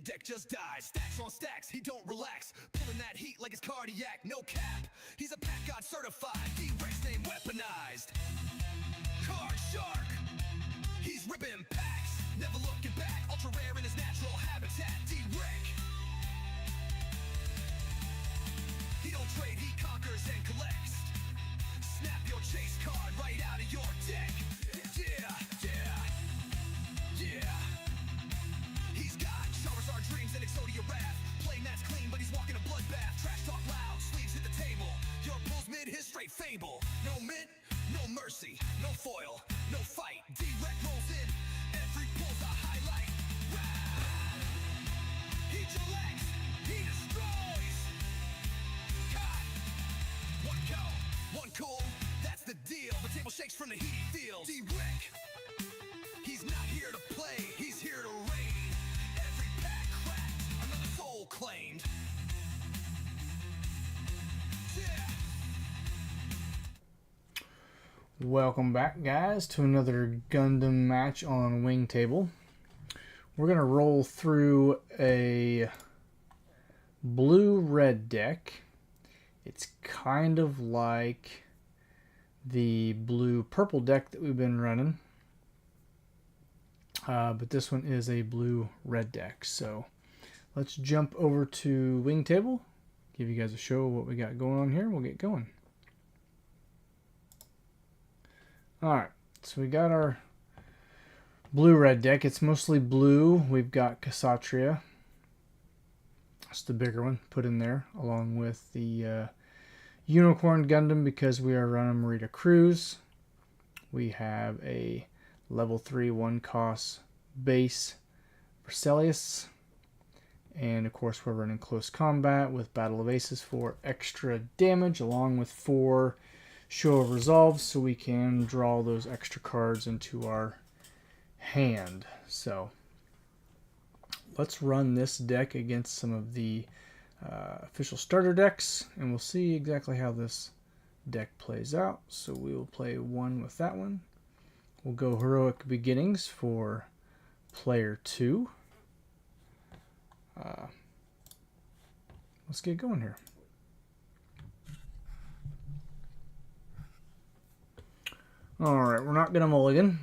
your deck just dies. Stacks on stacks, he don't relax. Pulling that heat like it's cardiac, no cap. He's a pack god certified, D-Rex name weaponized. Card shark, he's ripping packs. Never looking back, ultra rare in his natural habitat, D-Rex. He don't trade, he conquers and collects. Snap your chase card right out of your deck. Yeah, yeah, yeah. He's got Charizard dreams and Exodia wrath. Playing that's clean, but he's walking a bloodbath. Trash talk loud, sleeves hit the table. Your pulls mid, his straight fable. No mint, no mercy, no foil, no fight. D-Rex rolls in, every pull's a highlight. Rah! He collects, he destroys. Cut! One go, one cool, that's the deal. The table shakes from the heat he feels. D-Rex, he's not here to play, he's here to reign. Every pack cracked, another soul claimed. Yeah. Welcome back, guys, to another Gundam match on Wing Table. We're going to roll through a blue-red deck. It's kind of like the blue-purple deck that we've been running. But this one is a blue-red deck. So let's jump over to Wing Table, give you guys a show of what we got going on here. We'll get going. Alright, so we got our blue-red deck. It's mostly blue. We've got Kshatriya. That's the bigger one put in there, along with the Unicorn Gundam because we are running Marita Cruz. We have a level 3 1-cost base Berselius. And of course we're running Close Combat with Battle of Aces for extra damage, along with 4 Show of Resolve, so we can draw those extra cards into our hand. So let's run this deck against some of the official starter decks, and we'll see exactly how this deck plays out. So we will play one with that one. We'll go Heroic Beginnings for player 2. Let's get going here. Alright, we're not going to mulligan.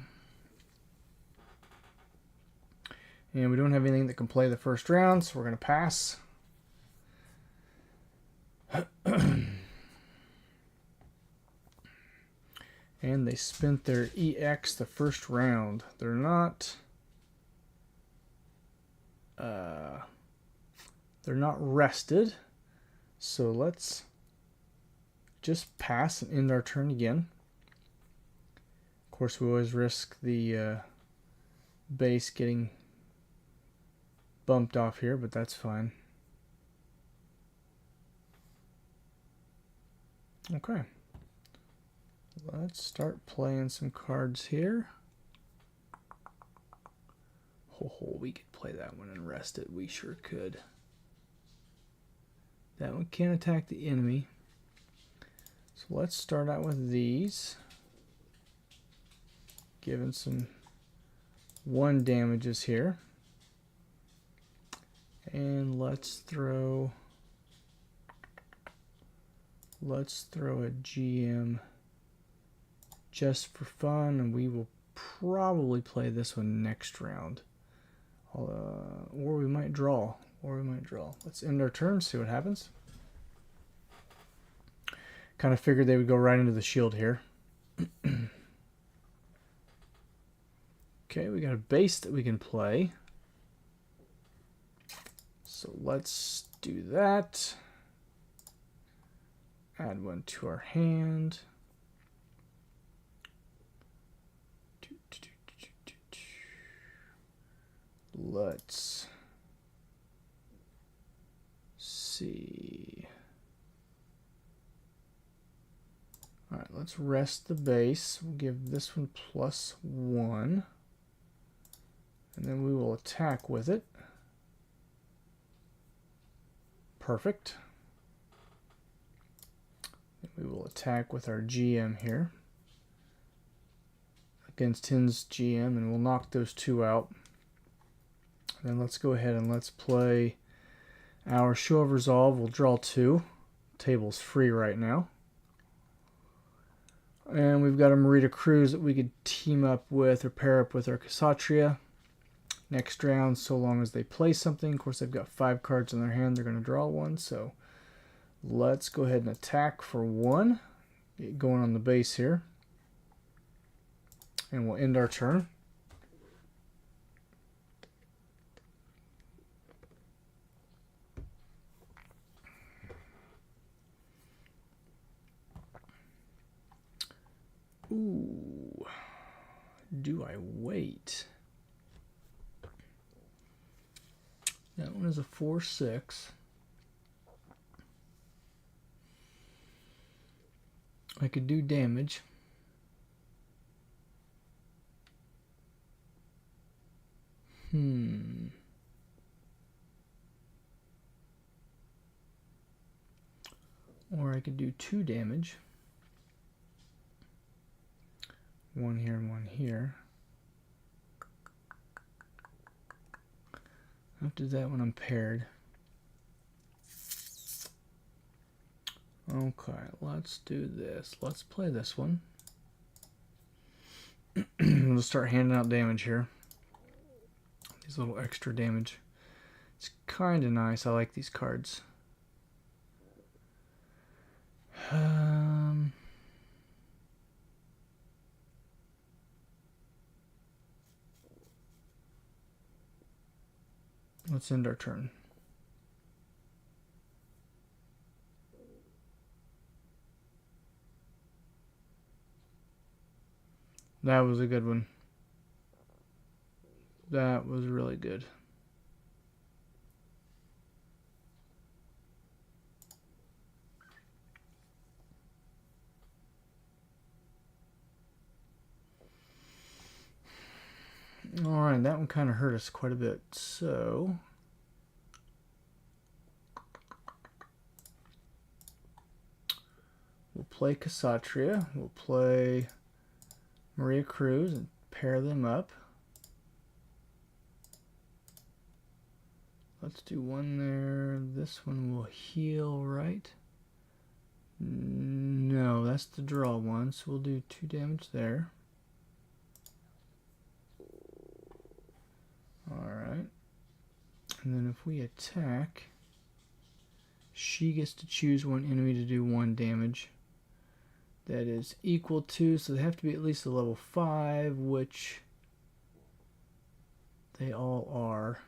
And we don't have anything that can play the first round, so we're going to pass. And they spent their EX the first round. They're not rested. So let's just pass and end our turn again. Of course, we always risk the base getting bumped off here, but that's fine. Okay. Let's start playing some cards here. We could play that one and rest it. We sure could. That one can't attack the enemy. So let's start out with these. Giving some 1 damages here. And let's throw a GM just for fun, and we will probably play this one next round. Or we might draw. Let's end our turn, see what happens. Kind of figured they would go right into the shield here. Okay, we got a base that we can play. So let's do that. Add one to our hand. Let's see. All right, let's rest the base. We'll give this one +1. And then we will attack with it. Perfect. We will attack with our GM here against Hin's GM, and we'll knock those 2 out. Then let's go ahead and let's play our Show of Resolve. We'll draw 2. Table's free right now. And we've got a Marita Cruz that we could team up with or pair up with our Kshatriya. Next round, so long as they play something. Of course, they've got 5 cards in their hand. They're going to draw 1. So let's go ahead and attack for 1. Get going on the base here. And we'll end our turn. Ooh. Do I wait? That one is a 4/6. I could do damage. Or I could do 2 damage. 1 here and 1 here. I'll do that when I'm paired. Okay, let's do this. Let's play this one. We'll start handing out damage here. These little extra damage. It's kind of nice. I like these cards. Let's end our turn. That was a good one. That was really good. Alright, that one kind of hurt us quite a bit. So we'll play Kshatriya. We'll play Maria Cruz and pair them up. Let's do 1 there. This one will heal, right? No, that's the draw 1, so we'll do 2 damage there. Alright. And then if we attack, she gets to choose 1 enemy to do 1 damage. That is equal to, so they have to be at least a level 5, which they all are.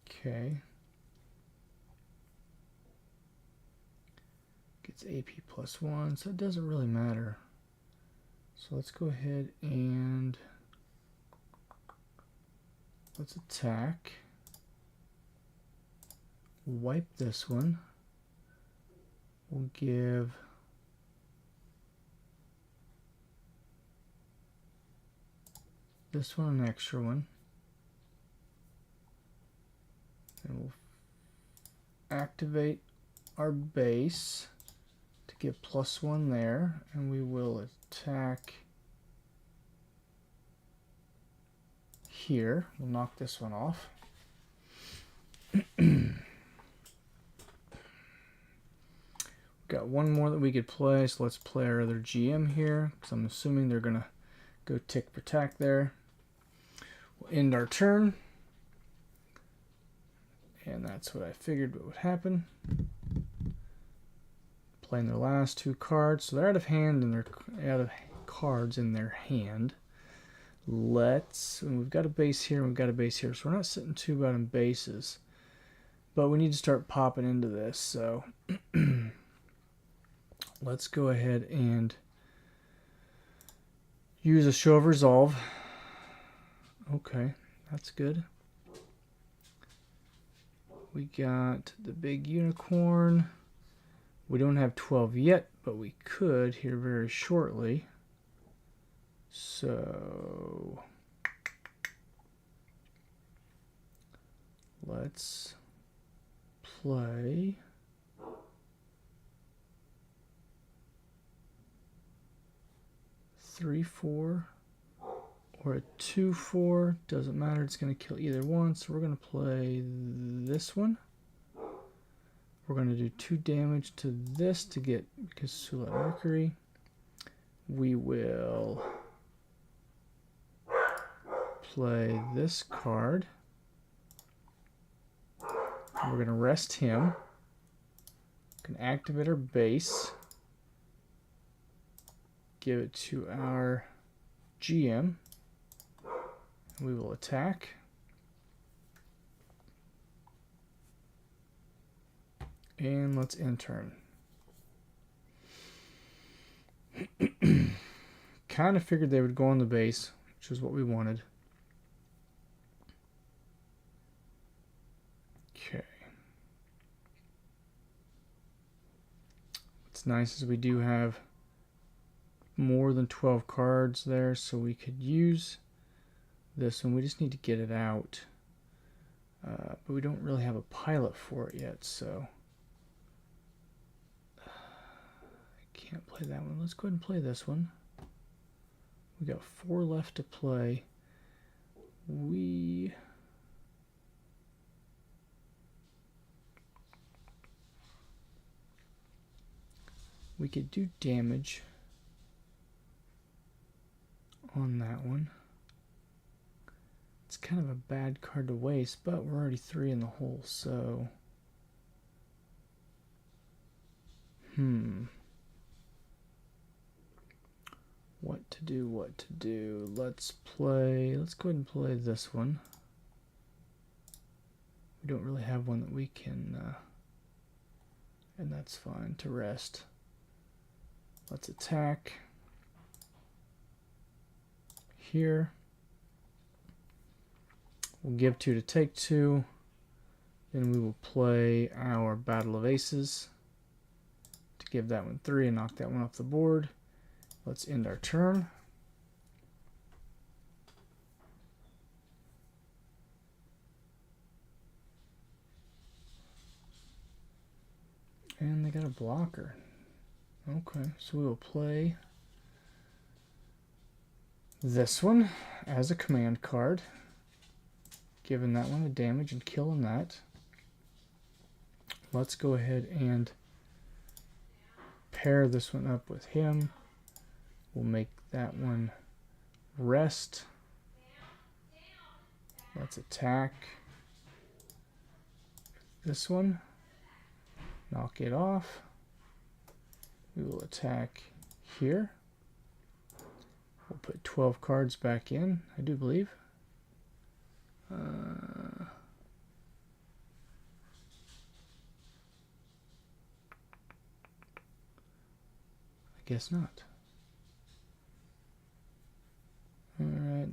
Okay. Gets AP +1, so it doesn't really matter. So let's go ahead and let's attack. Wipe this one. We'll give this one an extra one. And we'll activate our base to get +1 there, and we will attack here. We'll knock this one off. Got 1 more that we could play, so let's play our other GM here, because I'm assuming they're going to go tick for tack there. We'll end our turn. And that's what I figured would happen. Playing their last 2 cards, so they're out of hand and they're out of cards in their hand. We've got a base here and we've got a base here, so we're not sitting too bad on bases. But we need to start popping into this, so let's go ahead and use a Show of Resolve. Okay, that's good. We got the big unicorn. We don't have 12 yet, but we could here very shortly. So let's play 3/4 or a 2/4. Doesn't matter. It's going to kill either one. So we're going to play this one. We're going to do 2 damage to this to get Kasula Mercury. We will play this card. We're going to rest him. We can activate our base. Give it to our GM. We will attack. And let's end turn. Kind of figured they would go on the base, which is what we wanted. Okay. What's nice is we do have more than 12 cards there, so we could use this one. We just need to get it out. But we don't really have a pilot for it yet, so I can't play that one. Let's go ahead and play this one. We got 4 left to play. We could do damage on that one. It's kind of a bad card to waste, but we're already 3 in the hole, so what to do. Let's go ahead and play this one. We don't really have one that we can and that's fine to rest. Let's attack here. We'll give 2 to take 2. Then we will play our Battle of Aces to give that one 3 and knock that one off the board. Let's end our turn. And they got a blocker. Okay, so we will play this one as a command card, giving that one a damage and killing that. Let's go ahead and pair this one up with him. We'll make that one rest. Let's attack this one. Knock it off. We will attack here. We'll put 12 cards back in, I do believe. I guess not. Alright,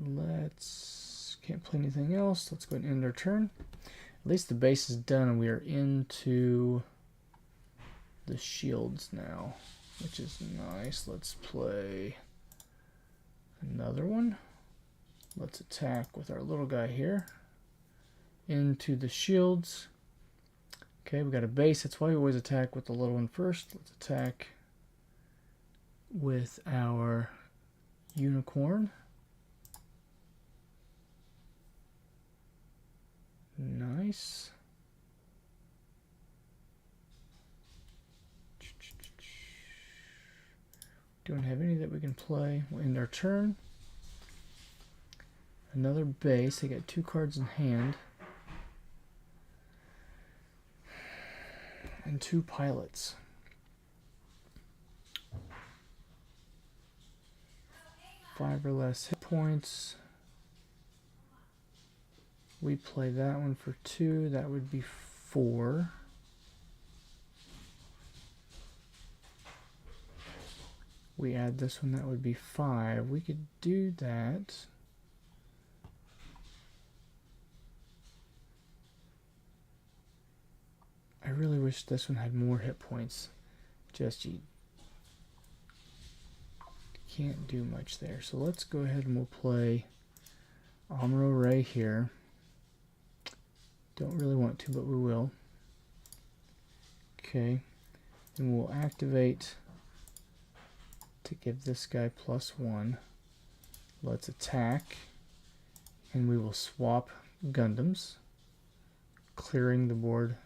can't play anything else. Let's go ahead and end our turn. At least the base is done and we are into the shields now, which is nice. Let's play another one. Let's attack with our little guy here into the shields. Okay, we got a base. That's why we always attack with the little one first. Let's attack with our unicorn. Nice. Don't have any that we can play. We'll end our turn. Another base. I got 2 cards in hand. And 2 pilots. Five or less hit points. We play that one for 2. That would be 4. We add this one, that would be 5. We could do that. I really wish this one had more hit points. Just you can't do much there. So let's go ahead and we'll play Amuro Ray here. Don't really want to, but we will. Okay. Then we'll activate to give this guy +1. Let's attack, and we will swap Gundams, clearing the board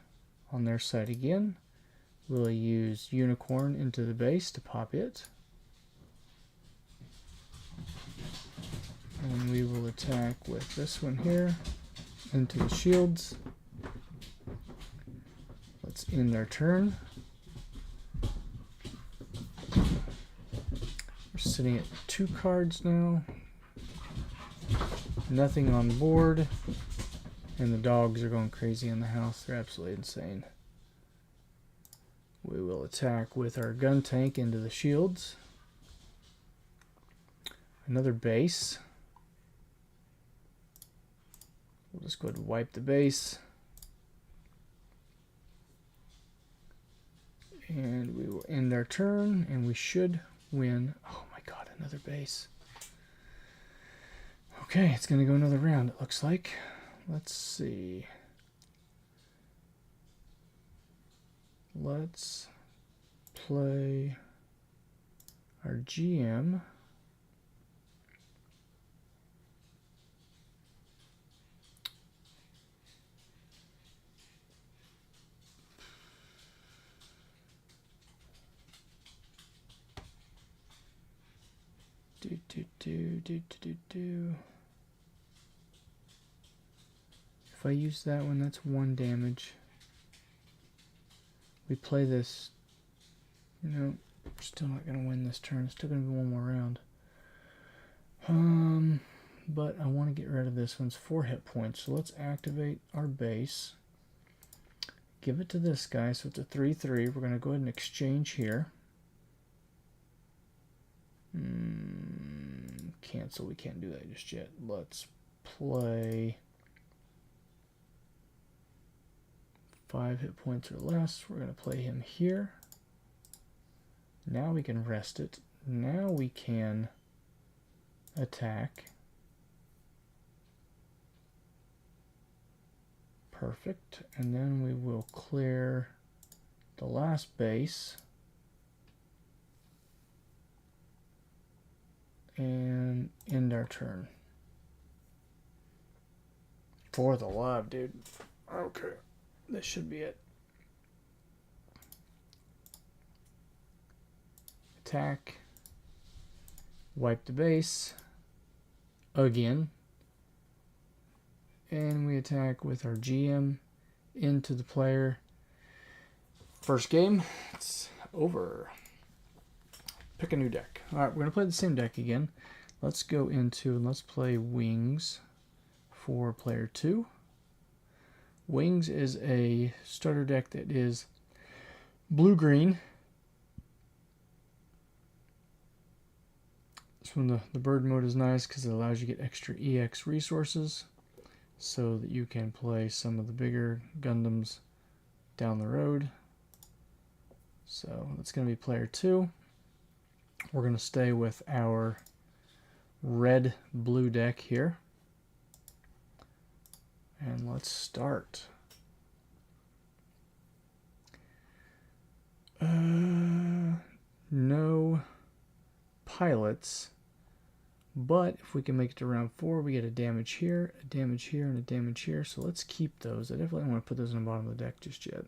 on their side again. We'll use Unicorn into the base to pop it. And we will attack with this one here into the shields. Let's end their turn. We're sitting at 2 cards now. Nothing on board. And the dogs are going crazy in the house. They're absolutely insane. We will attack with our gun tank into the shields. Another base. We'll just go ahead and wipe the base. And we will end our turn, and we should win. Oh my god, another base. Okay, it's going to go another round, it looks like. Let's see. Let's play our GM. If I use that one, that's 1 damage. We play this. No, we're still not going to win this turn. It's still going to be 1 more round. But I want to get rid of this one's 4 hit points. So let's activate our base. Give it to this guy. So it's a 3/3. We're going to go ahead and exchange here. Cancel. We can't do that just yet. Let's play 5 hit points or less. We're going to play him here. Now we can rest it. Now we can attack. Perfect. And then we will clear the last base. And end our turn. 4th alive, dude. Okay. This should be it. Attack. Wipe the base. Again. And we attack with our GM into the player. First game. It's over. Pick a new deck. Alright, we're going to play the same deck again. Let's go into and let's play Wings for player 2. Wings is a starter deck that is blue-green. This one, the bird mode is nice because it allows you to get extra EX resources so that you can play some of the bigger Gundams down the road. So that's going to be player 2. We're going to stay with our red-blue deck here. And let's start. No pilots, but if we can make it to round 4, we get a damage here, and a damage here. So let's keep those. I definitely don't want to put those in the bottom of the deck just yet.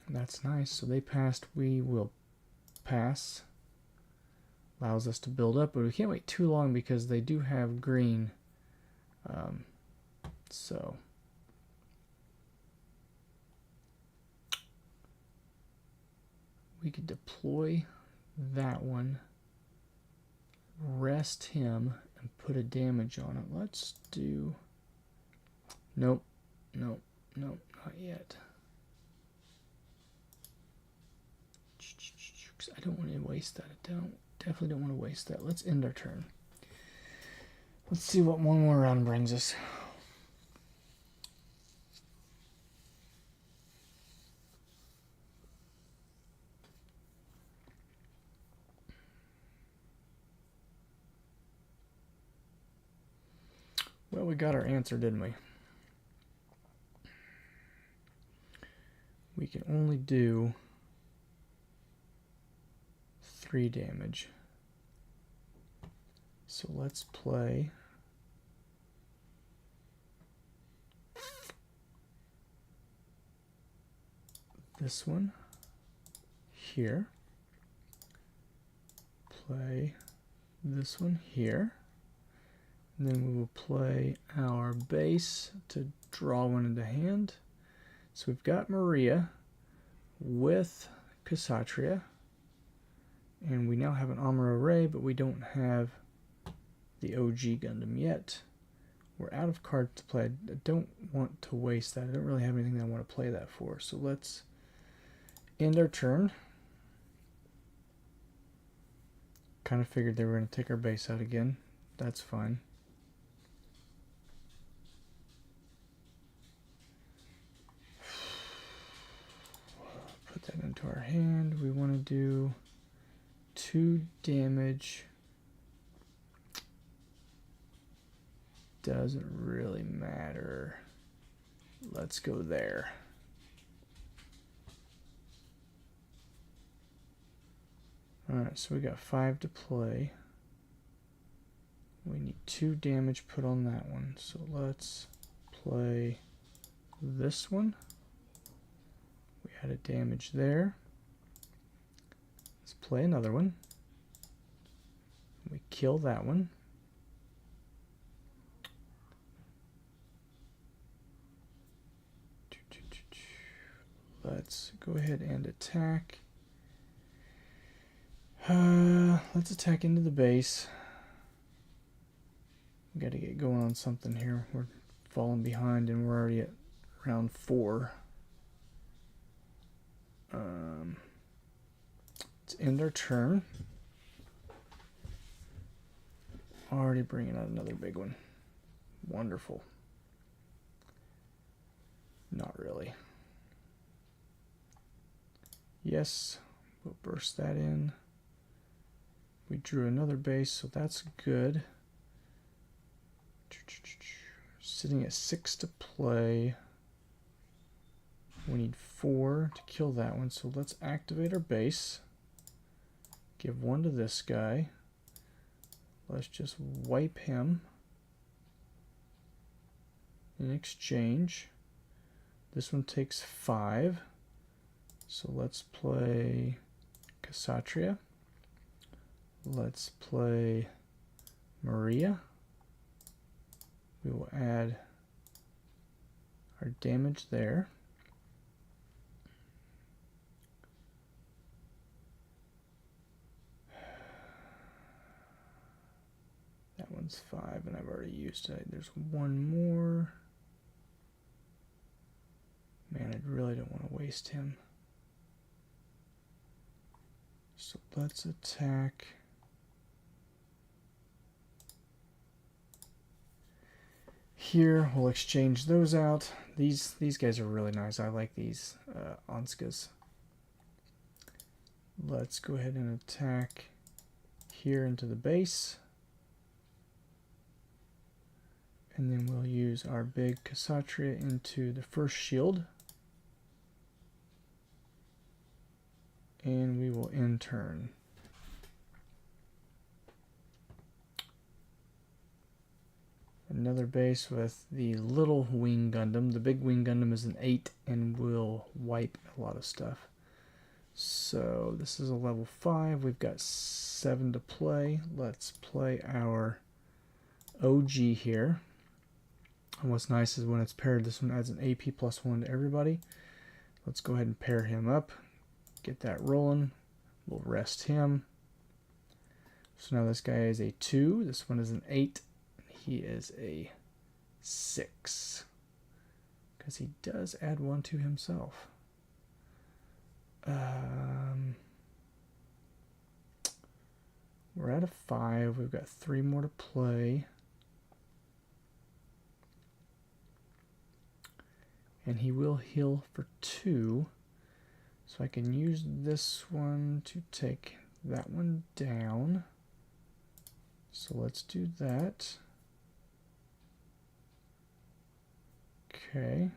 That's nice. So they passed. We will pass. Allows us to build up, but we can't wait too long because they do have green. So we could deploy that one, rest him, and put a damage on it. Let's do... Nope, not yet. I don't want to waste that. Definitely don't want to waste that. Let's end our turn. Let's see what 1 more round brings us. Well, we got our answer, didn't we? We can only do 3 damage. So let's play this one here. Play this one here. And then we will play our base to draw one into hand. So we've got Maria with Kshatriya. And we now have an Amuro Ray, but we don't have the OG Gundam yet. We're out of cards to play. I don't want to waste that. I don't really have anything that I want to play that for. So let's end our turn. Kind of figured they were going to take our base out again. That's fine. Put that into our hand. We want to do 2 damage. Doesn't really matter. Let's go there. Alright, so we got 5 to play. We need 2 damage put on that one. So let's play this one. We added damage there. Let's play another one. We kill that one. Let's go ahead and attack. Let's attack into the base. We got to get going on something here. We're falling behind and we're already at round 4. Let's end our turn. Already bringing out another big one. Wonderful. Not really. Yes, we'll burst that in. We drew another base, so that's good. Sitting at 6 to play. We need 4 to kill that one, so let's activate our base. Give 1 to this guy. Let's just wipe him. In exchange, this one takes 5. So let's play Kshatriya. Let's play Maria. We will add our damage there. That one's 5 and I've already used it. There's one more. Man, I really don't want to waste him. So let's attack. Here, we'll exchange those out. These guys are really nice. I like these Anskas. Let's go ahead and attack here into the base. And then we'll use our big Kshatriya into the first shield. And we will end turn. Another base with the little wing Gundam. The big wing Gundam is an 8 and will wipe a lot of stuff. So this is a level 5. We've got 7 to play. Let's play our OG here. And what's nice is when it's paired, this one adds an AP +1 to everybody. Let's go ahead and pair him up. Get that rolling. We'll rest him. So now this guy is a 2. This one is an 8. He is a 6. Because he does add 1 to himself. We're at a 5. We've got 3 more to play. And he will heal for 2. So I can use this one to take that one down. So let's do that. Okay.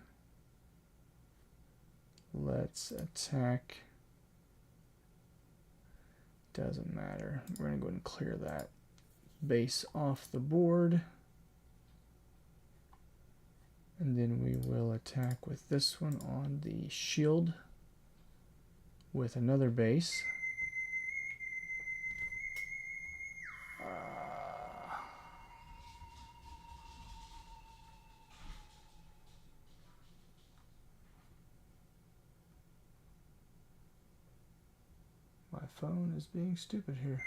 Let's attack Doesn't matter. We're going to go ahead and clear that base off the board. And then we will attack with this one on the shield with another base. My phone is being stupid here.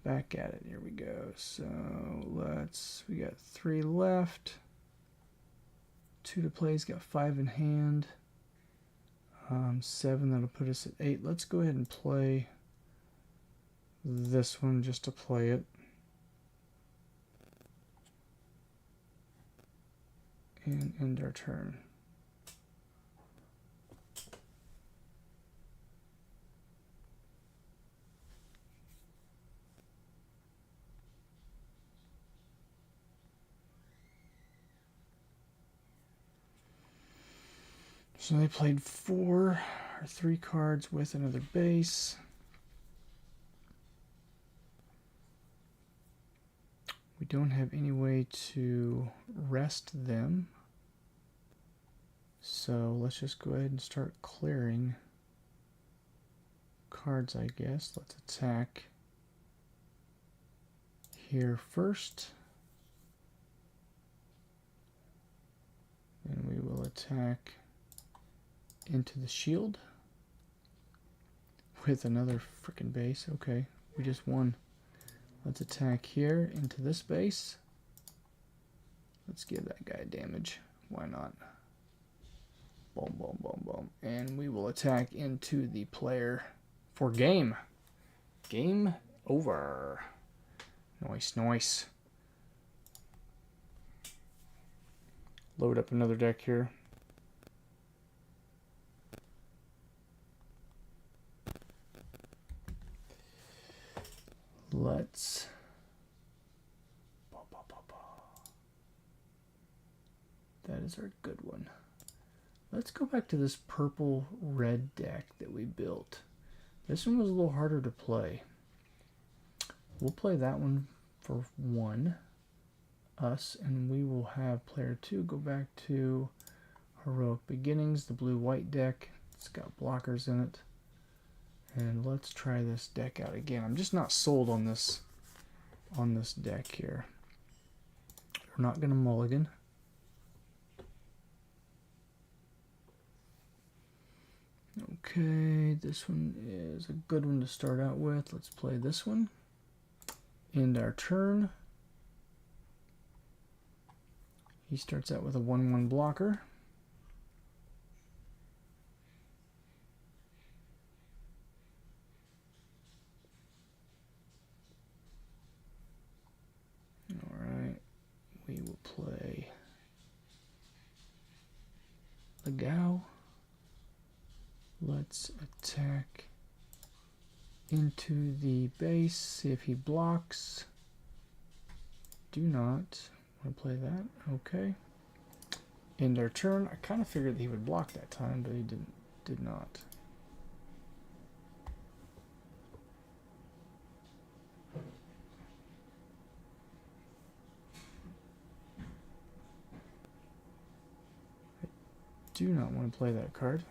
Back at it. Here we go. So we got 3 left. 2 to play. He's got 5 in hand. 7, that'll put us at 8. Let's go ahead and play this one just to play it. And end our turn. So they played 4 or 3 cards with another base. We don't have any way to rest them. So let's just go ahead and start clearing cards, I guess. Let's attack here first. And we will attack into the shield with another freaking base. Okay, we just won. Let's attack here into this base. Let's give that guy damage. Why not? Boom, boom, boom, boom. And we will attack into the player for game. Game over. Nice, nice. Load up another deck here. Let's that is our good one. Let's go back to this purple red deck that we built. This one was a little harder to play. We'll play that one for 1 us, and we will have player 2 go back to Heroic Beginnings, the blue-white deck. It's got blockers in it. And let's try this deck out again. I'm just not sold on this deck here. We're not gonna mulligan. Okay, this one is a good one to start out with. Let's play this one. End our turn. He starts out with a 1/1 blocker. We will play Legao. Let's attack into the base, see if he blocks. Do not want to play that. Okay. End our turn. I kind of figured that he would block that time, but he did not. Do not want to play that card.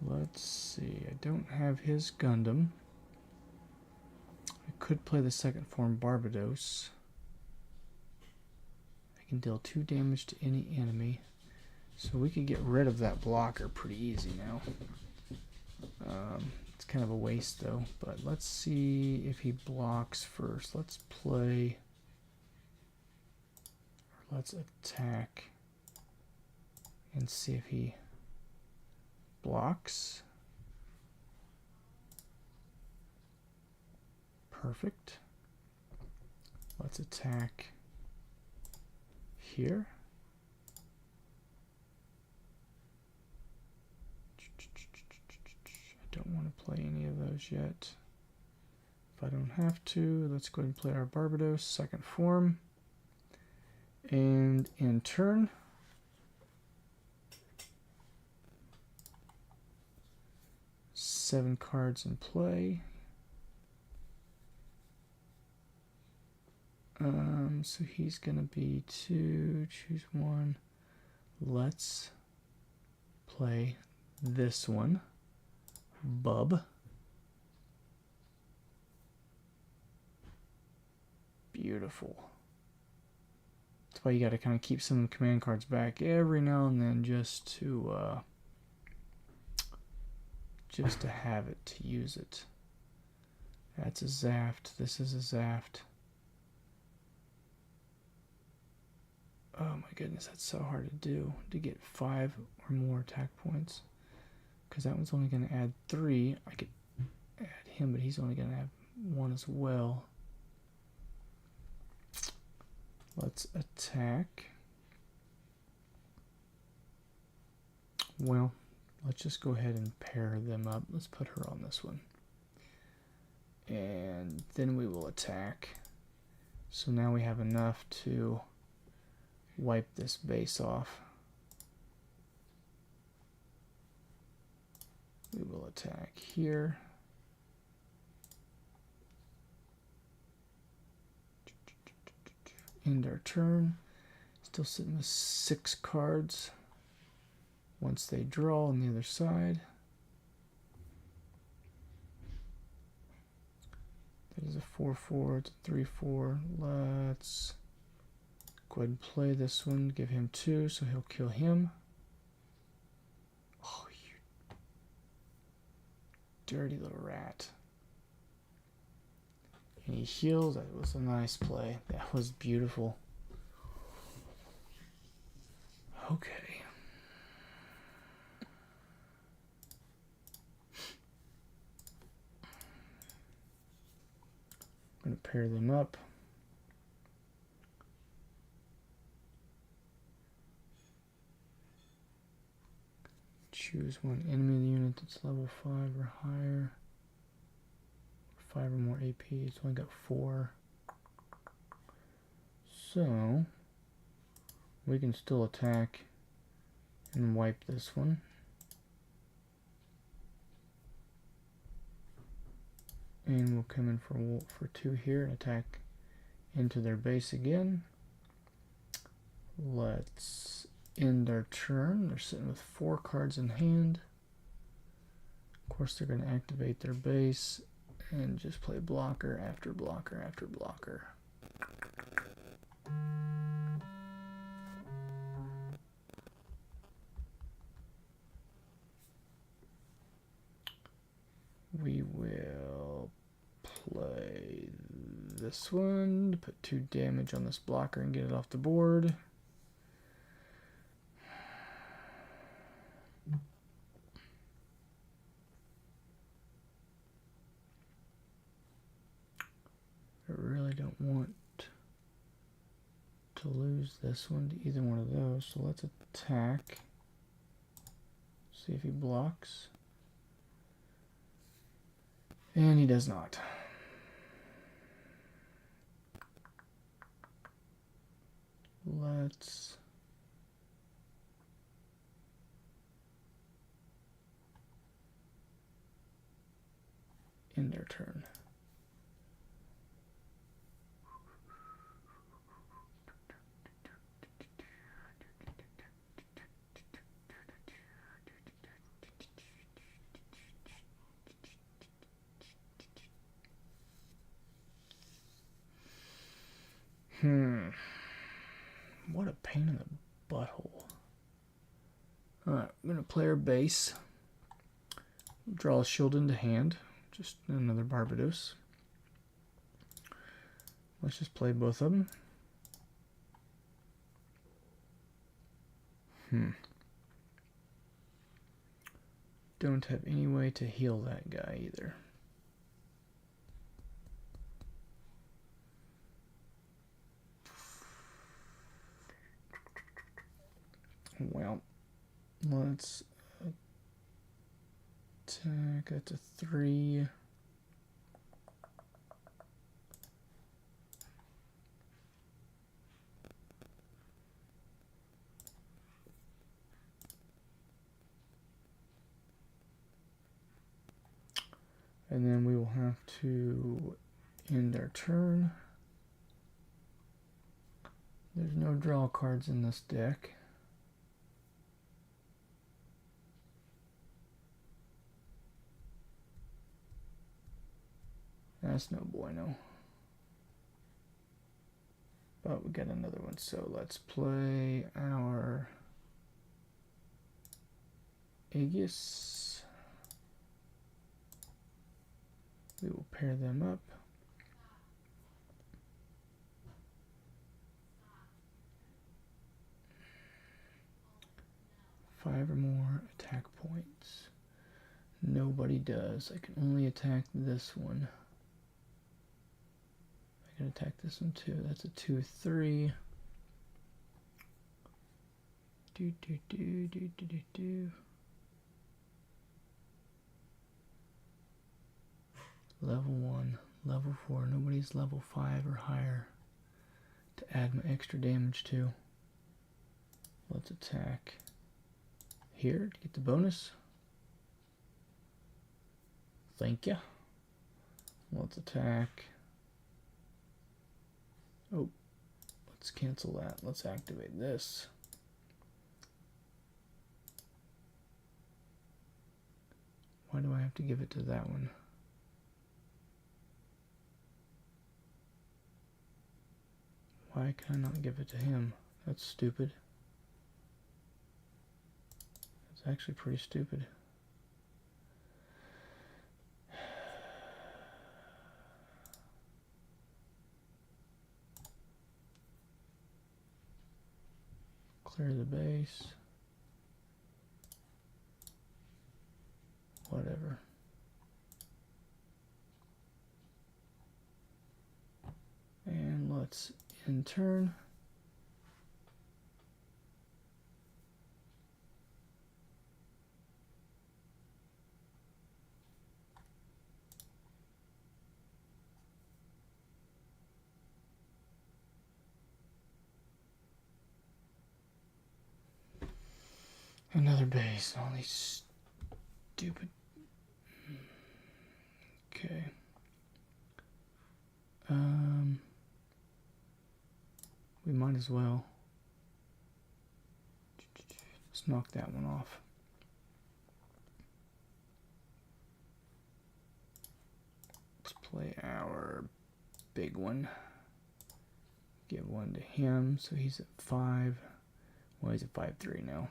Let's see. I don't have his Gundam. Could play the second form Barbados. I can deal 2 damage to any enemy. So we could get rid of that blocker pretty easy now. It's kind of a waste though, but let's see if he blocks first. Let's play, or let's attack and see if he blocks. Perfect. Let's attack here. I don't want to play any of those yet. If I don't have to, let's go ahead and play our Barbados, second form. And in turn, seven cards in play. So he's gonna be two, choose one. Let's play this one, Bub. Beautiful. That's why you got to kind of keep some of the command cards back every now and then, just to have it, to use it. That's a Zaft. This is a Zaft. Oh my goodness, that's so hard to do, to get 5 or more attack points. Because that one's only going to add 3. I could add him, but he's only going to have 1 as well. Let's attack. Well, let's just go ahead and pair them up. Let's put her on this one. And then we will attack. So now we have enough to wipe this base off. We will attack here. End our turn. Still sitting with 6 cards. Once they draw on the other side. That is a 4/4. It's a 3/4. Let's go ahead and play this one. Give him 2, so he'll kill him. Oh, you dirty little rat. And he heals. That was a nice play. That was beautiful. Okay. I'm going to pair them up. Choose one enemy of the unit that's level 5 or higher. 5 or more AP. It's only got 4. So we can still attack and wipe this one. And we'll come in for 2 here and attack into their base again. Let's end our turn. They're sitting with 4 cards in hand. Of course, they're going to activate their base and just play blocker after blocker after blocker. We will play this one to put 2 damage on this blocker and get it off the board. I really don't want to lose this one to either one of those, so let's attack. See if he blocks. And he does not. Let's end our turn. What a pain in the butthole. Alright, I'm going to play our base. Draw a shield into hand. Just another Barbados. Let's just play both of them. Don't have any way to heal that guy either. Well, let's attack. That's a 3. And then we will have to end our turn. There's no draw cards in this deck. That's no bueno. But we got another one, so let's play our Aegis. We will pair them up. Five or more attack points. Nobody does. I can only attack this one. I can attack this one too. That's a 2/3. Do. Level 1, level 4. Nobody's level 5 or higher to add my extra damage to. Let's attack here to get the bonus. Thank you. Let's attack. Oh, let's cancel that. Let's activate this. Why do I have to give it to that one? Why can I not give it to him? That's stupid. That's actually pretty stupid. Clear the base. Whatever. And let's in turn. Another base. All these stupid. Okay. We might as well. Let's knock that one off. Let's play our big one. Give one to him, so he's at 5. Well, he's at 5/3 now.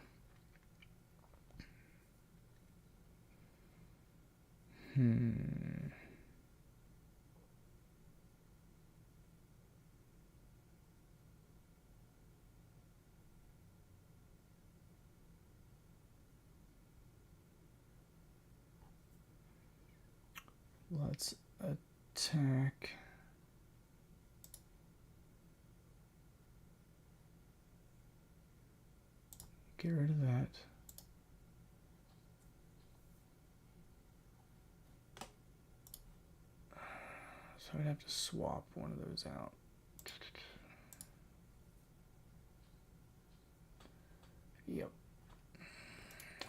Let's attack. Get rid of that. So I'd have to swap one of those out. Yep.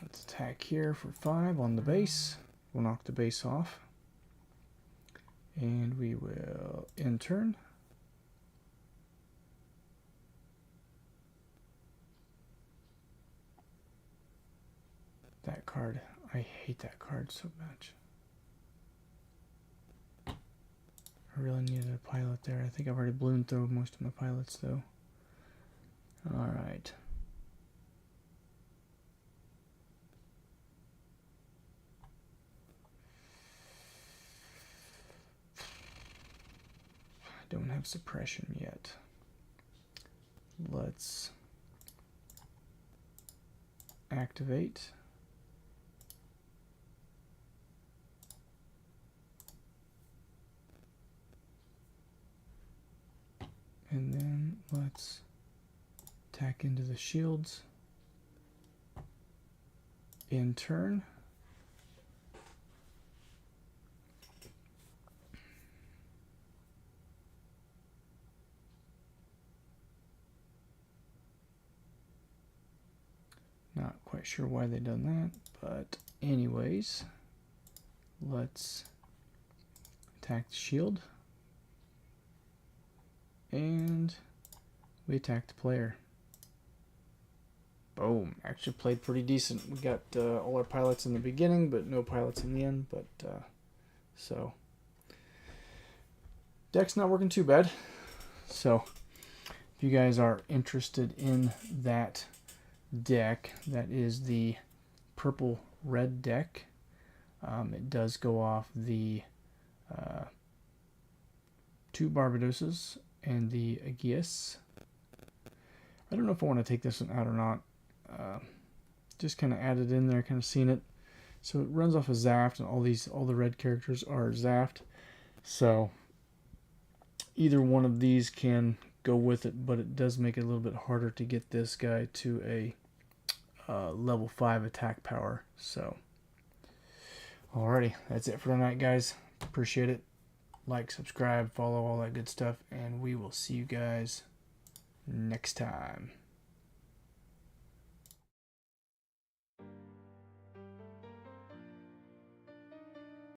Let's attack here for 5 on the base. We'll knock the base off. And we will end turn. That card. I hate that card so much. I really needed a pilot there. I think I've already blown through most of my pilots though. Alright. I don't have suppression yet. Let's activate. And then let's attack into the shields. in turn. Not quite sure why they done that, but anyways, let's attack the shield. And we attack the player. Boom. Actually played pretty decent. We got all our pilots in the beginning, but no pilots in the end. But so deck's not working too bad. So if you guys are interested in that deck, that is the purple red deck. It does go off the 2 Barbadoses and the Aegeus. I don't know if I want to take this one out or not. Just kind of added in there, kind of seen it. So it runs off of Zaft, and all the red characters are Zaft. So either one of these can go with it, but it does make it a little bit harder to get this guy to a level 5 attack power. So alrighty, that's it for tonight, guys. Appreciate it. Like, subscribe, follow, all that good stuff, and we will see you guys next time.